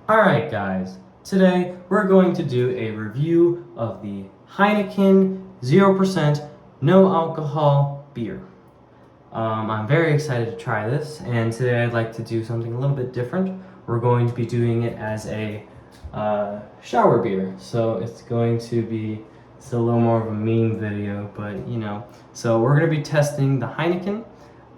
Alright guys, today we're going to do a review of the Heineken 0% no alcohol beer. I'm very excited to try this, and today I'd like to do something a little bit different. We're going to be doing it as a shower beer, so it's going to be a little more of a meme video, but you know. So we're going to be testing the Heineken.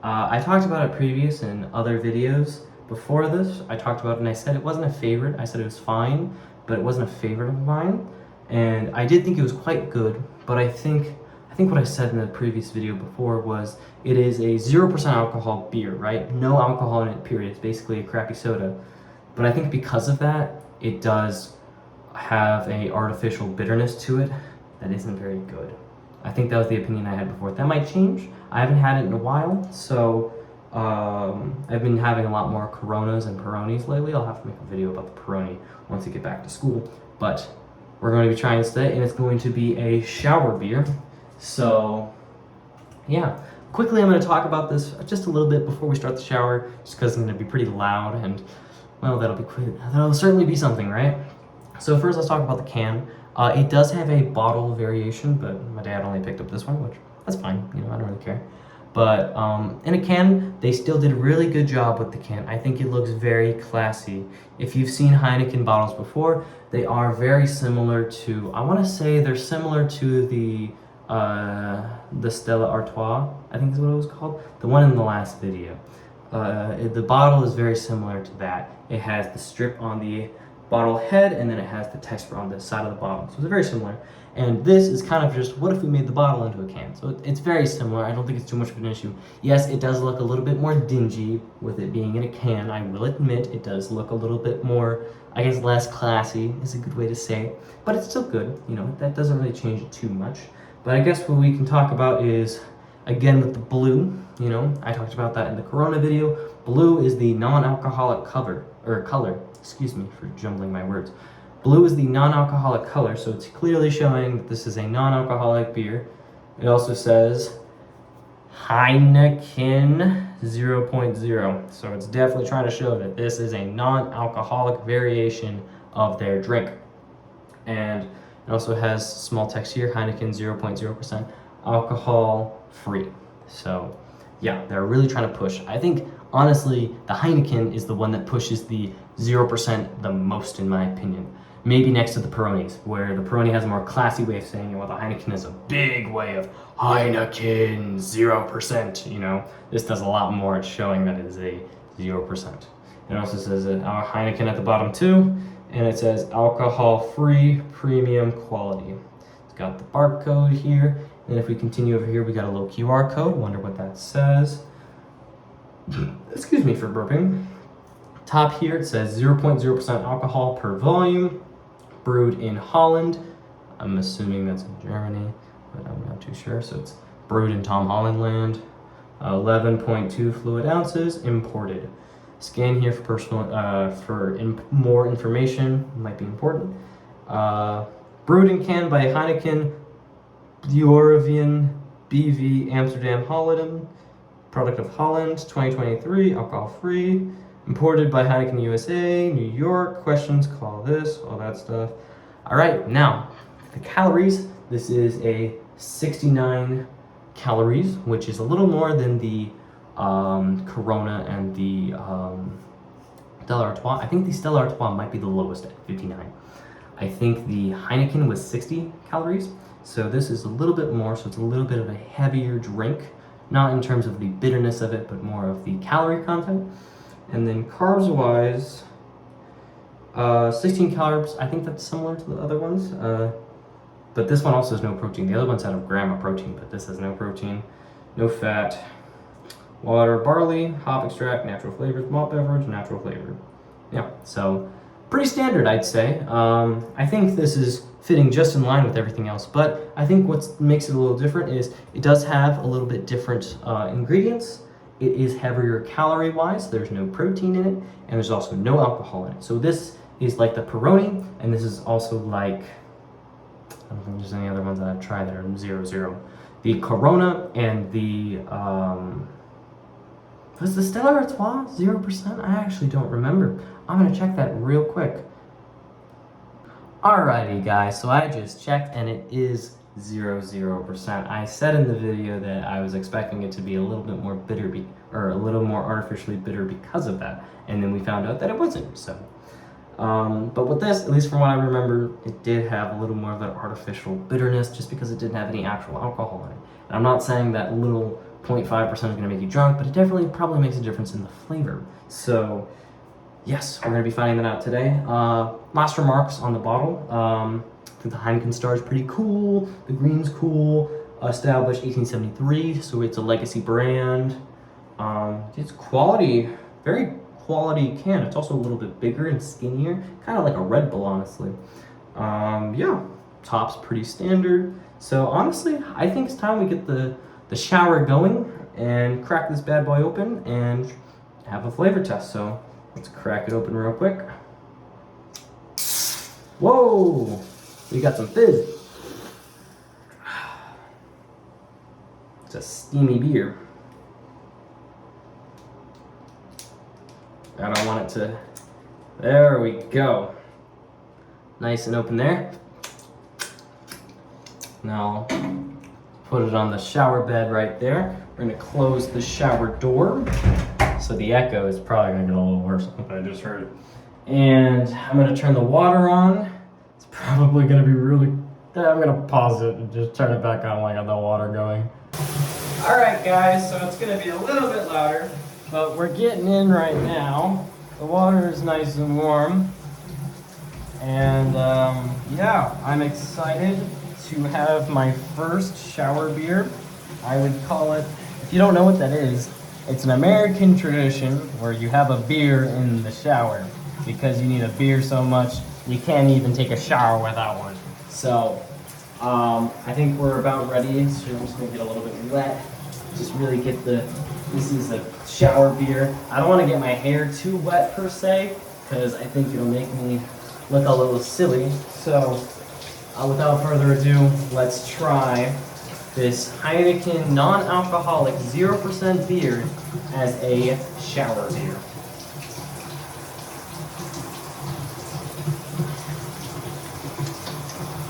I talked about it previous in other videos. Before this, I talked about it and I said it wasn't a favorite. I said it was fine, but it wasn't a favorite of mine. And I did think it was quite good, but I think what I said in the previous video before was it is a 0% alcohol beer, right? No alcohol in it, period. It's basically a crappy soda. But I think because of that, it does have a artificial bitterness to it that isn't very good. I think that was the opinion I had before. That might change. I haven't had it in a while, so I've been having a lot more Coronas and Peronis lately. I'll have to make a video about the Peroni once I get back to school. But we're going to be trying this today, and it's going to be a shower beer. So, yeah. Quickly, I'm going to talk about this just a little bit before we start the shower, just because it's going to be pretty loud, and, well, that'll certainly be something, right? So first, let's talk about the can. It does have a bottle variation, but my dad only picked up this one, which, that's fine. You know, I don't really care. But in a can, they still did a really good job with the can. I think it looks very classy. If you've seen Heineken bottles before, they are very similar to, I want to say they're similar to the Stella Artois, I think is what it was called. The one in the last video. The bottle is very similar to that. It has the strip on the bottle head, and then it has the text on the side of the bottle. So it's very similar. And this is kind of just, what if we made the bottle into a can? So it's very similar. I don't think it's too much of an issue. Yes, it does look a little bit more dingy with it being in a can. I will admit it does look a little bit more, I guess, less classy is a good way to say it. But it's still good. You know, that doesn't really change it too much. But I guess what we can talk about is, again, with the blue. You know, I talked about that in the Corona video. Blue is the non-alcoholic color. Excuse me for jumbling my words. Blue is the non-alcoholic color, so it's clearly showing that this is a non-alcoholic beer. It also says Heineken 0.0, so it's definitely trying to show that this is a non-alcoholic variation of their drink. And it also has small text here, Heineken 0.0% alcohol free. So yeah, they're really trying to push. I think, honestly, the Heineken is the one that pushes the 0% the most, in my opinion. Maybe next to the Peronis, where the Peroni has a more classy way of saying it, while the Heineken is a big way of Heineken 0%, you know. This does a lot more at showing that it is a 0%. It also says our Heineken at the bottom too, and it says alcohol-free premium quality. It's got the barcode here, and if we continue over here, we got a little QR code. Wonder what that says. Excuse me for burping. Top here, it says 0.0% alcohol per volume, brewed in Holland. I'm assuming that's in Germany, but I'm not too sure. So it's brewed in Tom Holland land. 11.2 fluid ounces, imported. Scan here for personal, more information, might be important. Brewed and canned by Heineken, Bjorvien BV Amsterdam Holland, product of Holland, 2023, alcohol free. Imported by Heineken USA, New York. Questions, call this, all that stuff. All right, now, the calories. This is a 69 calories, which is a little more than the Corona and the Stella Artois. I think the Stella Artois might be the lowest at 59. I think the Heineken was 60 calories. So this is a little bit more, so it's a little bit of a heavier drink. Not in terms of the bitterness of it, but more of the calorie content. And then carbs-wise, 16 carbs. I think that's similar to the other ones. But this one also has no protein. The other ones had a gram of protein, but this has no protein, no fat. Water, barley, hop extract, natural flavors, malt beverage, natural flavor. Yeah, so pretty standard, I'd say. I think this is fitting just in line with everything else, but I think what makes it a little different is it does have a little bit different ingredients. It is heavier calorie-wise, there's no protein in it, and there's also no alcohol in it. So this is like the Peroni, and this is also like, I don't think there's any other ones that I've tried that are 0-0. The Corona and the, was the Stella Artois 0%? I actually don't remember. I'm gonna check that real quick. Alrighty guys, so I just checked and it is 0%. I said in the video that I was expecting it to be a little bit more bitter, or a little more artificially bitter because of that, and then we found out that it wasn't. So, but with this, at least from what I remember, it did have a little more of that artificial bitterness, just because it didn't have any actual alcohol in it. And I'm not saying that little 0.5% is going to make you drunk, but it definitely probably makes a difference in the flavor. So, yes, we're going to be finding that out today. Last remarks on the bottle. I think the Heineken star is pretty cool. The green's cool. Established 1873, so it's a legacy brand. It's quality, very quality can. It's also a little bit bigger and skinnier, kind of like a Red Bull, honestly. Yeah, top's pretty standard. So honestly, I think it's time we get the shower going and crack this bad boy open and have a flavor test. So let's crack it open real quick. Whoa, we got some fizz. It's a steamy beer. I don't want it to, there we go. Nice and open there. Now, put it on the shower bed right there. We're gonna close the shower door. So the echo is probably gonna get a little worse than what I just heard. And I'm gonna turn the water on. It's probably gonna be really, I'm gonna pause it and just turn it back on when I got the water going. All right guys, so it's gonna be a little bit louder, but we're getting in right now. The water is nice and warm. And yeah, I'm excited to have my first shower beer. I would call it, if you don't know what that is, it's an American tradition where you have a beer in the shower because you need a beer so much you can't even take a shower without one. So I think we're about ready. So I'm just gonna get a little bit wet. Just really get this is a shower beer. I don't want to get my hair too wet per se because I think it'll make me look a little silly. So without further ado, let's try this Heineken non-alcoholic 0% beer as a shower beer.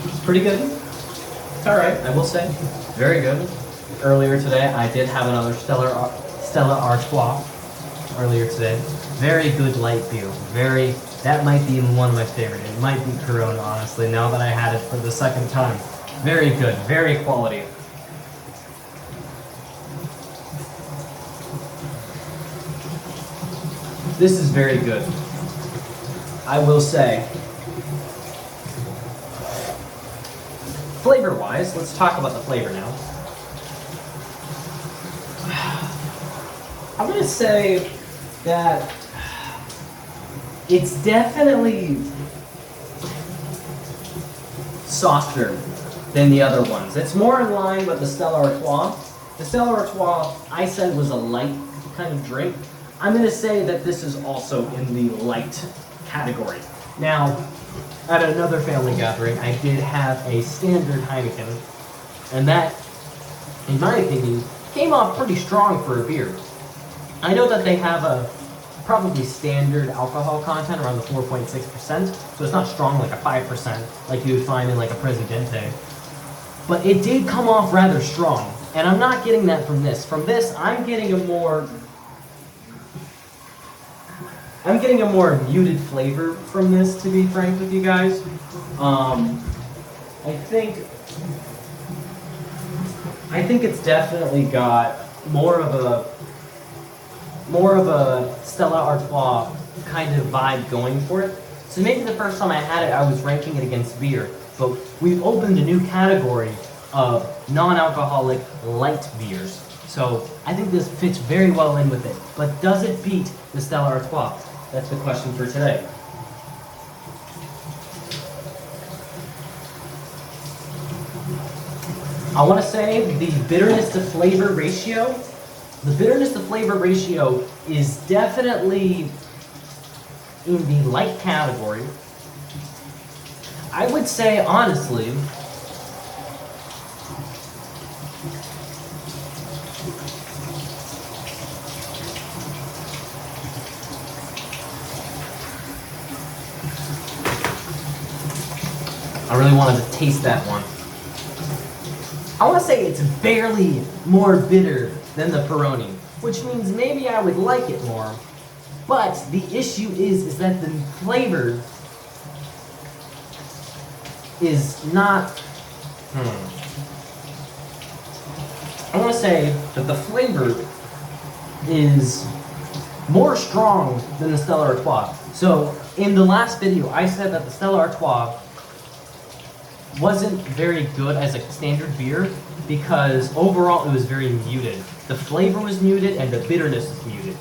It's pretty good. It's alright, I will say. Very good. Earlier today, I did have another Stella Artois earlier today. Very good light beer. That might be one of my favorite. It might be Corona, honestly, now that I had it for the second time. Very good, very quality. This is very good. I will say. Flavor-wise, let's talk about the flavor now. I'm gonna say that it's definitely softer than the other ones. It's more in line with the Stella Artois. The Stella Artois, I said, was a light kind of drink. I'm gonna say that this is also in the light category. Now, at another family gathering, I did have a standard Heineken, and that, in my opinion, came off pretty strong for a beer. I know that they have a probably standard alcohol content around the 4.6%, so it's not strong like a 5% like you would find in like a Presidente. But it did come off rather strong, and I'm not getting that from this. From this, I'm getting a more muted flavor from this, to be frank with you guys. I think it's definitely got more of a Stella Artois kind of vibe going for it. So maybe the first time I had it, I was ranking it against beer, but we've opened a new category of non-alcoholic light beers. So I think this fits very well in with it. But does it beat the Stella Artois? That's the question for today. I want to say the bitterness to flavor ratio. The bitterness to flavor ratio is definitely in the light category. I would say, honestly, I really wanted to taste that one. I want to say it's barely more bitter than the Peroni, which means maybe I would like it more. But the issue is that the flavor is not. I want to say that the flavor is more strong than the Stella Artois. So in the last video, I said that the Stella Artois wasn't very good as a standard beer because overall it was very muted. The flavor was muted and the bitterness was muted.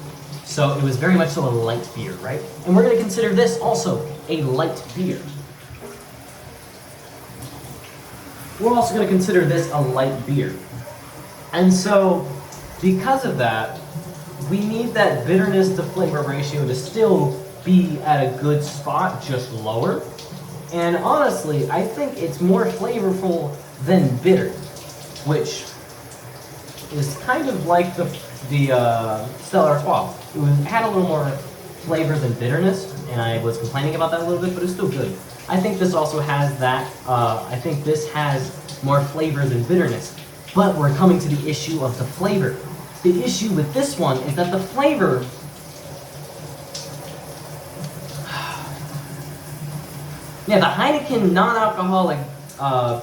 So it was very much so a light beer, right? And we're going to consider this also a light beer. We're also going to consider this a light beer. And so because of that, we need that bitterness to flavor ratio to still be at a good spot, just lower. And honestly, I think it's more flavorful than bitter, which is kind of like the Stella Artois. It had a little more flavor than bitterness, and I was complaining about that a little bit, but it's still good. I think this also has that. I think this has more flavor than bitterness, but we're coming to the issue of the flavor. The issue with this one is that the flavor the Heineken non-alcoholic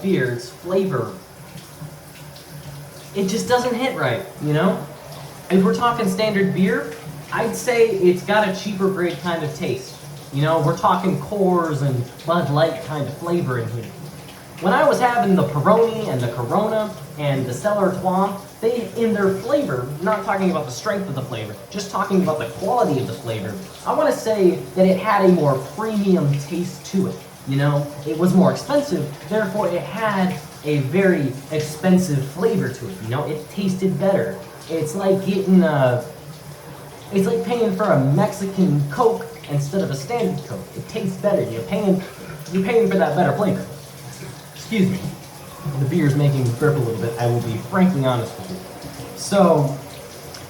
beer's flavor, it just doesn't hit right, you know? If we're talking standard beer, I'd say it's got a cheaper grade kind of taste. You know, we're talking Coors and Bud Light kind of flavor in here. When I was having the Peroni and the Corona and the Stella Artois, they, in their flavor, not talking about the strength of the flavor, just talking about the quality of the flavor, I want to say that it had a more premium taste to it. You know, it was more expensive, therefore it had a very expensive flavor to it. You know, it tasted better. It's like getting it's like paying for a Mexican Coke instead of a standard Coke. It tastes better. You're paying for that better flavor. Excuse me. The beer's making me burp a little bit. I will be frankly honest with you. So,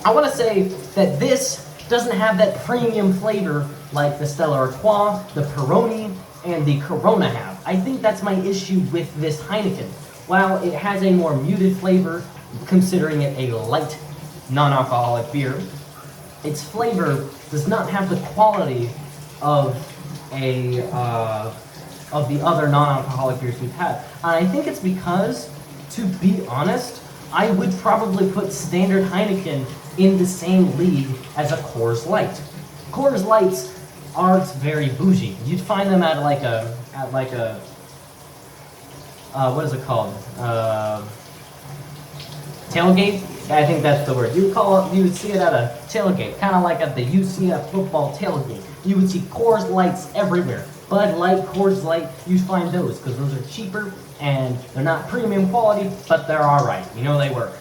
I want to say that this doesn't have that premium flavor like the Stella Artois, the Peroni, and the Corona have. I think that's my issue with this Heineken. While it has a more muted flavor, considering it a light non-alcoholic beer, its flavor does not have the quality of the other non-alcoholic beers we've had. And I think it's because, to be honest, I would probably put standard Heineken in the same league as a Coors Light. Coors Lights aren't very bougie. You'd find them at like a what is it called? Tailgate? I think that's the word. You would see it at a tailgate, kind of like at the UCF football tailgate. You would see Coors Lights everywhere. Bud Light, Coors Light, you'd find those because those are cheaper and they're not premium quality, but they're all right. You know, they work.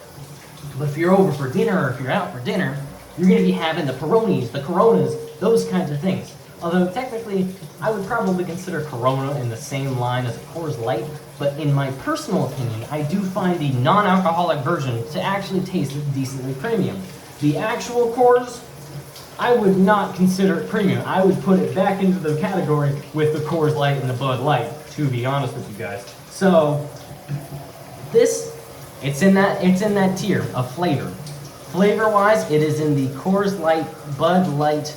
But if you're over for dinner or if you're out for dinner, you're going to be having the Peronis, the Coronas, those kinds of things. Although technically, I would probably consider Corona in the same line as a Coors Light, but in my personal opinion, I do find the non-alcoholic version to actually taste decently premium. The actual Coors, I would not consider it premium. I would put it back into the category with the Coors Light and the Bud Light, to be honest with you guys. So, this, it's in that tier of flavor. Flavor-wise, it is in the Coors Light, Bud Light,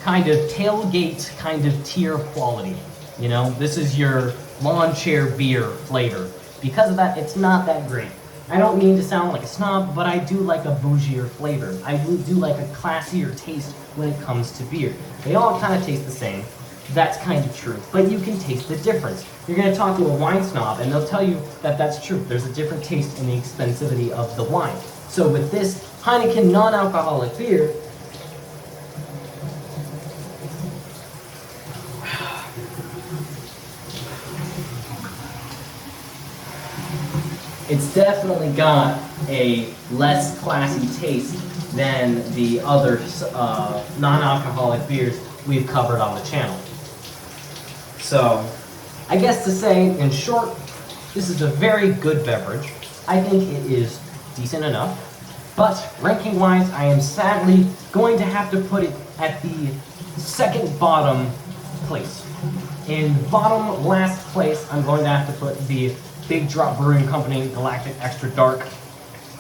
kind of tailgate kind of tier quality. You know, this is your lawn chair beer flavor. Because of that, it's not that great. I don't mean to sound like a snob, but I do like a bougier flavor. I do like a classier taste when it comes to beer. They all kind of taste the same. That's kind of true, but you can taste the difference. You're going to talk to a wine snob, and they'll tell you that that's true. There's a different taste in the expensivity of the wine. So with this Heineken non-alcoholic beer, it's definitely got a less classy taste than the other non-alcoholic beers we've covered on the channel. So, I guess to say, in short, this is a very good beverage. I think it is decent enough. But, ranking-wise, I am sadly going to have to put it at the second bottom place. In bottom last place, I'm going to have to put the Big Drop Brewing Company Galactic Extra Dark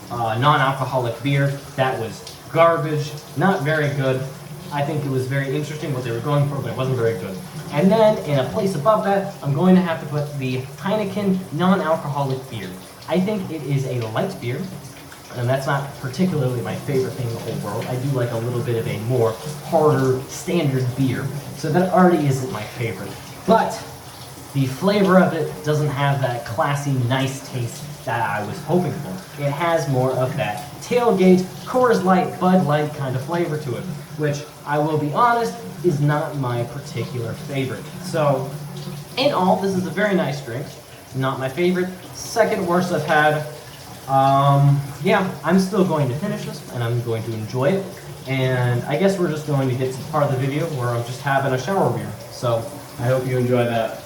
non-alcoholic beer. That was garbage, not very good. I think it was very interesting what they were going for, but it wasn't very good. And then in a place above that, I'm going to have to put the Heineken non-alcoholic beer. I think it is a light beer, and that's not particularly my favorite thing in the whole world. I do like a little bit of a more harder standard beer, so that already isn't my favorite. But the flavor of it doesn't have that classy, nice taste that I was hoping for. It has more of that tailgate, Coors Light, Bud Light kind of flavor to it, which I will be honest, is not my particular favorite. So, in all, this is a very nice drink. Not my favorite. Second worst I've had. Yeah, I'm still going to finish this, and I'm going to enjoy it. And I guess we're just going to get to the part of the video where I'm just having a shower beer. So, I hope you enjoy that.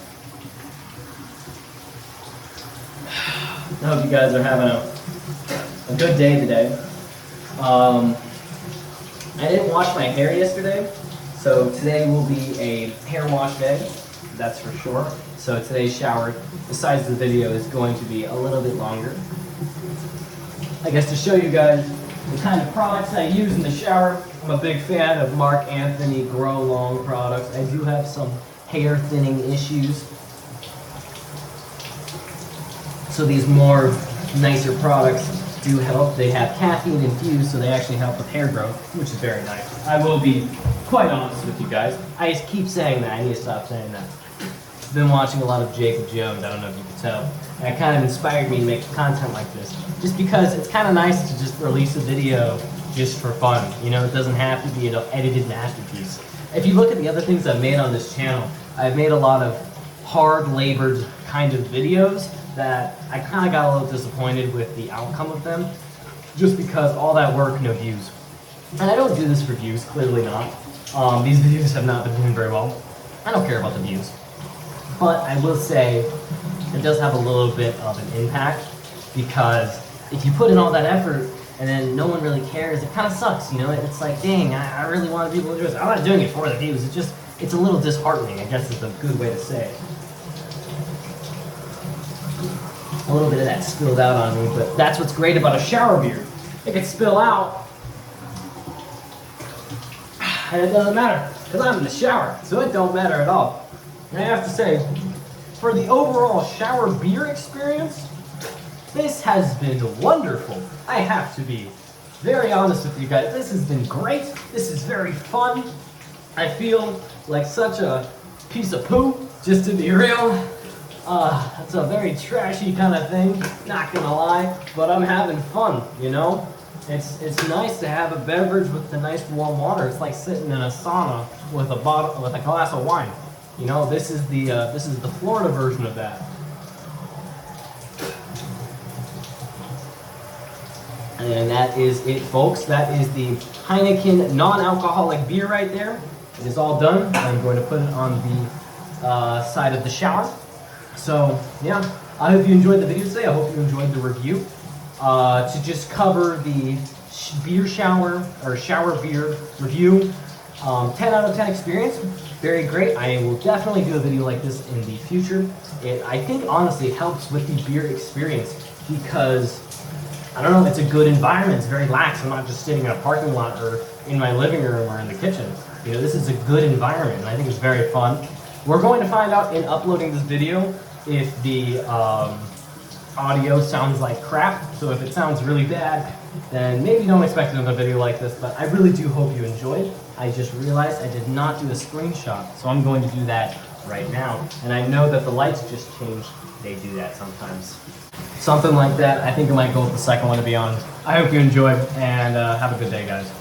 I hope you guys are having a good day today. I didn't wash my hair yesterday, so today will be a hair wash day, that's for sure. So today's shower, besides the video, is going to be a little bit longer. I guess to show you guys the kind of products I use in the shower, I'm a big fan of Mark Anthony Grow Long products. I do have some hair thinning issues, so these more nicer products do help. They have caffeine infused, so they actually help with hair growth, which is very nice. I will be quite honest with you guys. I just keep saying that. I need to stop saying that. I've been watching a lot of Jacob Jones. I don't know if you can tell. And it kind of inspired me to make content like this, just because it's kind of nice to just release a video just for fun. You know, it doesn't have to be an edited masterpiece. If you look at the other things I've made on this channel, I've made a lot of hard-labored kind of videos that I kind of got a little disappointed with the outcome of them, just because all that work, no views. And I don't do this for views, clearly not. These videos have not been doing very well. I don't care about the views. But I will say, it does have a little bit of an impact, because if you put in all that effort and then no one really cares, it kind of sucks, you know? It's like, dang, I really want people to do this. I'm not doing it for the views. It's a little disheartening, I guess is a good way to say it. A little bit of that spilled out on me, but that's what's great about a shower beer. It can spill out, and it doesn't matter, because I'm in the shower, so it don't matter at all. And I have to say, for the overall shower beer experience, this has been wonderful. I have to be very honest with you guys. This has been great. This is very fun. I feel like such a piece of poo, just to be real. It's a very trashy kind of thing, not gonna lie, but I'm having fun, you know? It's nice to have a beverage with the nice warm water. It's like sitting in a sauna with a glass of wine. You know, this is the Florida version of that. And that is it, folks. That is the Heineken non-alcoholic beer right there. It is all done. I'm going to put it on the side of the shower. So, yeah, I hope you enjoyed the video today. I hope you enjoyed the review. To just cover the beer shower, or shower beer review, 10 out of 10 experience. Very great. I will definitely do a video like this in the future. It, I think, honestly, helps with the beer experience because, I don't know, it's a good environment. It's very lax. I'm not just sitting in a parking lot or in my living room or in the kitchen. You know, this is a good environment, and I think it's very fun. We're going to find out in uploading this video if the audio sounds like crap. So if it sounds really bad, then maybe don't expect another video like this, but I really do hope you enjoyed. I just realized I did not do a screenshot, so I'm going to do that right now. And I know that the lights just changed. They do that sometimes. Something like that. I think I might go with the second one, to be honest. I hope you enjoyed, and have a good day, guys.